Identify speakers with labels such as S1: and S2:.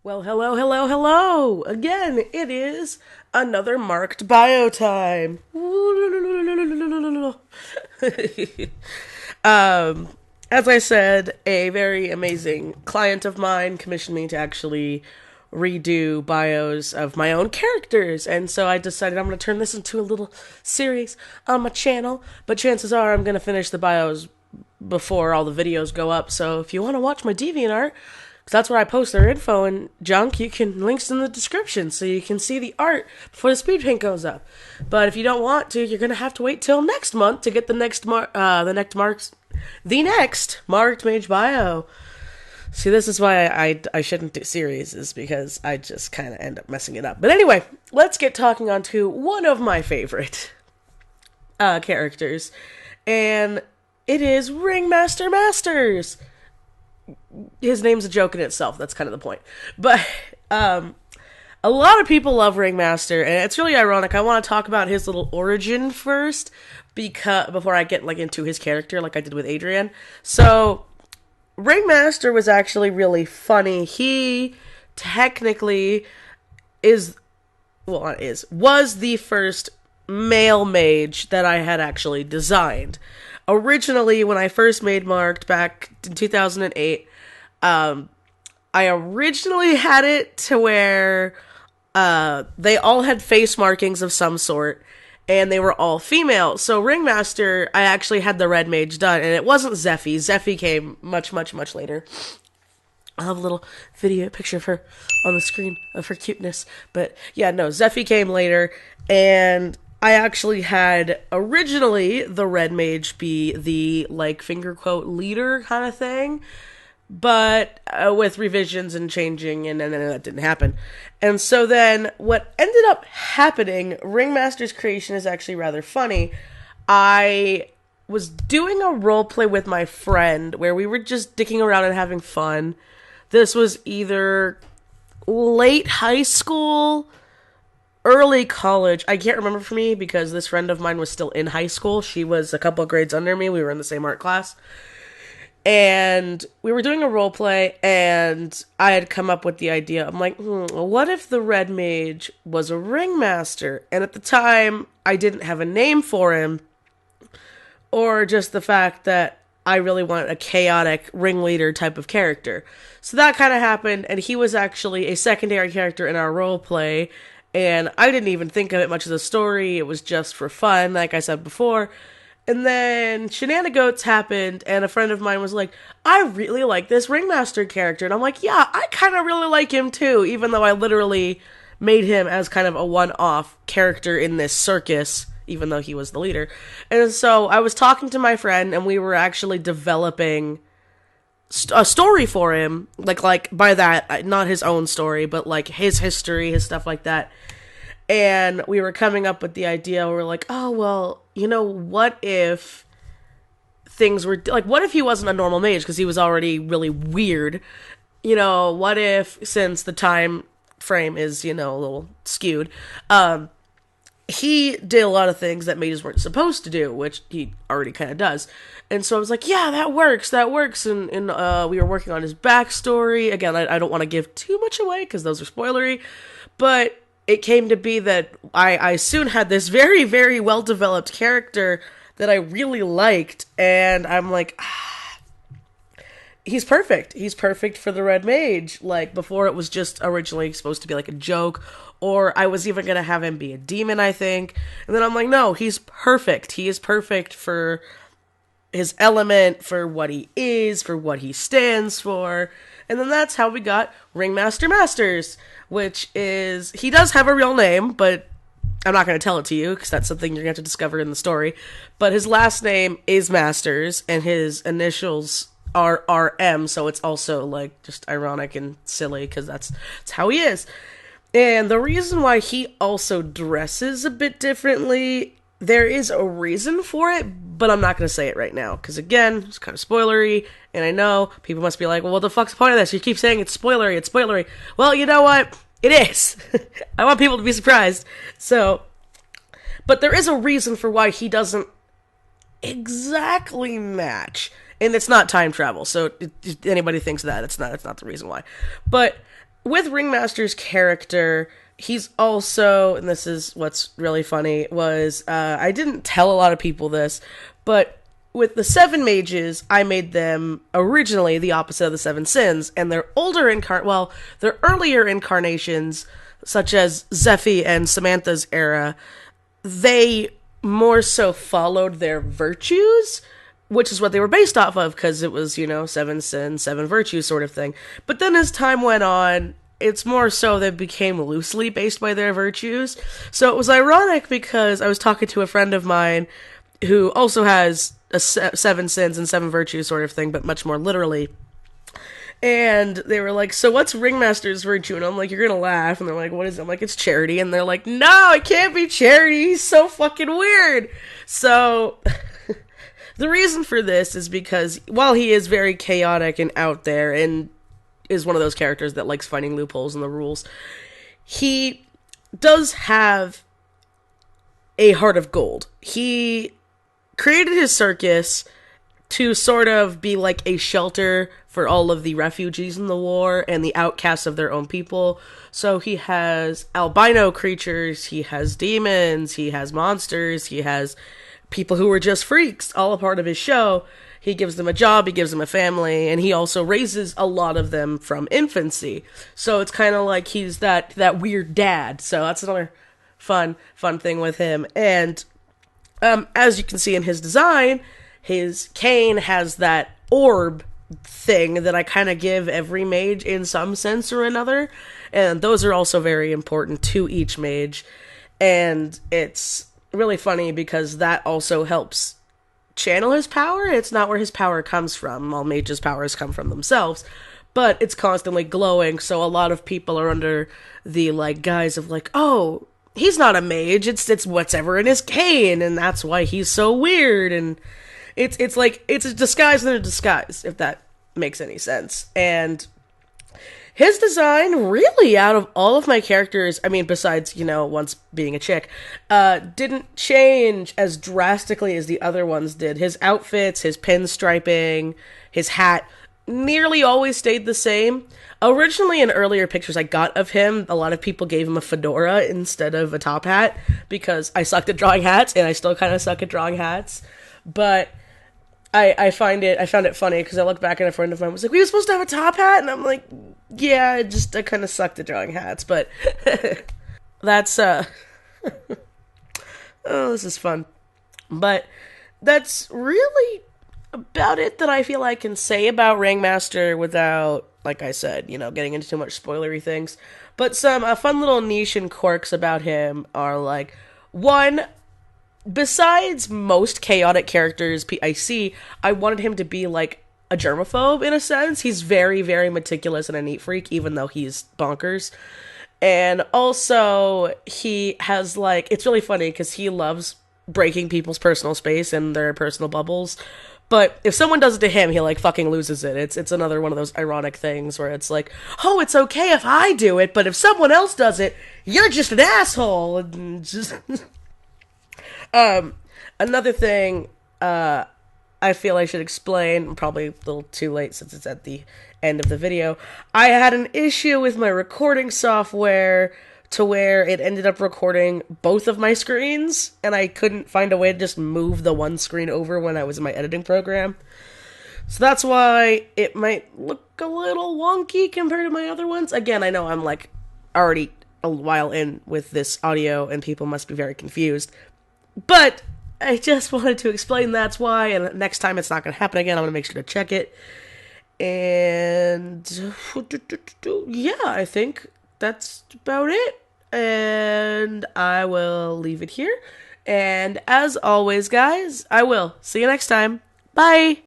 S1: Well, hello, hello, hello! Again, it is another marked bio time. um, as I said, a very amazing client of mine commissioned me to actually redo bios of my own characters, and so I decided I'm going to turn this into a little series on my channel, but chances are I'm going to finish the bios before all the videos go up, so if you want to watch my DeviantArt, because that's where I post their info and junk, you can, links in the description, so you can see the art before the speed paint goes up. But if you don't want to, you're going to have to wait till next month to get the next marked mage bio. See, this is why I shouldn't do series, is because I just kind of end up messing it up. But anyway, let's get talking on to one of my favorite characters, and it is Ringmaster Masters. His name's a joke in itself, that's kind of the point. But a lot of people love Ringmaster, and it's really ironic. I want to talk about his little origin first, because before I get into his character like I did with Adrian. So Ringmaster was actually really funny. He technically was the first male mage that I had actually designed. Originally, when I first made Marked back in 2008, I originally had it to where they all had face markings of some sort, and they were all female. So Ringmaster, I actually had the red mage done, and it wasn't Zeffy. Zeffy came much, much, much later. I'll have a little video picture of her on the screen of her cuteness. But yeah, no, Zeffy came later, and I actually had originally the red mage be the, finger quote, leader kind of thing. But with revisions and changing, and then that didn't happen. And so then what ended up happening, Ringmaster's creation is actually rather funny. I was doing a roleplay with my friend where we were just dicking around and having fun. This was either late high school, early college. I can't remember for me because this friend of mine was still in high school. She was a couple of grades under me. We were in the same art class. And we were doing a role play, and I had come up with the idea. I'm like, what if the red mage was a ringmaster? And at the time, I didn't have a name for him, or just the fact that I really wanted a chaotic ringleader type of character. So that kind of happened, and he was actually a secondary character in our role play, and I didn't even think of it much as a story. It was just for fun, like I said before. And then shenanigans happened, and a friend of mine was like, I really like this Ringmaster character. And I'm like, yeah, I kind of really like him too, even though I literally made him as kind of a one-off character in this circus, even though he was the leader. And so I was talking to my friend, and we were actually developing a story for him. Like by that, not his own story, but his history, his stuff like that. And we were coming up with the idea, we were like, oh, well, what if things were, what if he wasn't a normal mage, because he was already really weird, what if, since the time frame is, a little skewed, he did a lot of things that mages weren't supposed to do, which he already kind of does. And so I was like, yeah, that works, and we were working on his backstory. Again, I don't want to give too much away, because those are spoilery, but it came to be that I soon had this very, very well-developed character that I really liked, and I'm like, he's perfect. He's perfect for the Red Mage. Before it was just originally supposed to be a joke, or I was even going to have him be a demon, I think. And then I'm like, no, he's perfect. He is perfect for his element, for what he is, for what he stands for. And then that's how we got Ringmaster Masters, which is, he does have a real name, but I'm not going to tell it to you, because that's something you're going to have to discover in the story. But his last name is Masters, and his initials are RM, so it's also, just ironic and silly, because that's how he is. And the reason why he also dresses a bit differently, there is a reason for it, but I'm not going to say it right now, because again, it's kind of spoilery, and I know people must be like, well, what the fuck's the point of this? You keep saying it's spoilery. Well, you know what? It is. I want people to be surprised. So, but there is a reason for why he doesn't exactly match, and it's not time travel, so if anybody thinks that, it's not the reason why. But with Ringmaster's character, he's also, and this is what's really funny, was I didn't tell a lot of people this, but with the seven mages, I made them originally the opposite of the seven sins, and their their earlier incarnations, such as Zephy and Samantha's era, they more so followed their virtues, which is what they were based off of, because it was, seven sins, seven virtues sort of thing. But then as time went on, it's more so they became loosely based by their virtues. So it was ironic because I was talking to a friend of mine who also has a seven sins and seven virtues sort of thing, but much more literally. And they were like, so what's Ringmaster's virtue? And I'm like, you're gonna laugh. And they're like, what is it? I'm like, it's charity. And they're like, no, it can't be charity. He's so fucking weird. So the reason for this is because while he is very chaotic and out there and is one of those characters that likes finding loopholes in the rules, he does have a heart of gold. He created his circus to sort of be like a shelter for all of the refugees in the war and the outcasts of their own people. So he has albino creatures, he has demons, he has monsters, he has people who are just freaks, all a part of his show. He gives them a job, he gives them a family, and he also raises a lot of them from infancy. So it's kind of like he's that weird dad. So that's another fun thing with him. And as you can see in his design, his cane has that orb thing that I kind of give every mage in some sense or another. And those are also very important to each mage. And it's really funny because that also helps channel his power. It's not where his power comes from. All mages' powers come from themselves. But it's constantly glowing, so a lot of people are under the guise of oh, he's not a mage, it's whatever in his cane, and that's why he's so weird, and it's a disguise within a disguise, if that makes any sense. And his design, really, out of all of my characters, I mean, besides, once being a chick, didn't change as drastically as the other ones did. His outfits, his pinstriping, his hat, nearly always stayed the same. Originally, in earlier pictures I got of him, a lot of people gave him a fedora instead of a top hat, because I sucked at drawing hats, and I still kind of suck at drawing hats. But I found it funny, because I looked back and a friend of mine was like, we were supposed to have a top hat? And I'm like, yeah, I kind of sucked at drawing hats, but that's, oh, this is fun. But that's really about it that I feel I can say about Ringmaster without, like I said, getting into too much spoilery things. But some fun little niche and quirks about him are one, besides most chaotic characters I see, I wanted him to be a germaphobe in a sense. He's very, very meticulous and a neat freak, even though he's bonkers. And also, he has it's really funny because he loves breaking people's personal space and their personal bubbles. But if someone does it to him, he fucking loses it. It's another one of those ironic things where it's oh, it's okay if I do it, but if someone else does it, you're just an asshole. And just another thing I feel I should explain, probably a little too late since it's at the end of the video. I had an issue with my recording software to where it ended up recording both of my screens, and I couldn't find a way to just move the one screen over when I was in my editing program. So that's why it might look a little wonky compared to my other ones. Again, I know I'm already a while in with this audio and people must be very confused. But I just wanted to explain that's why, and next time it's not going to happen again. I'm going to make sure to check it. And yeah, I think that's about it. And I will leave it here. And as always, guys, I will see you next time. Bye!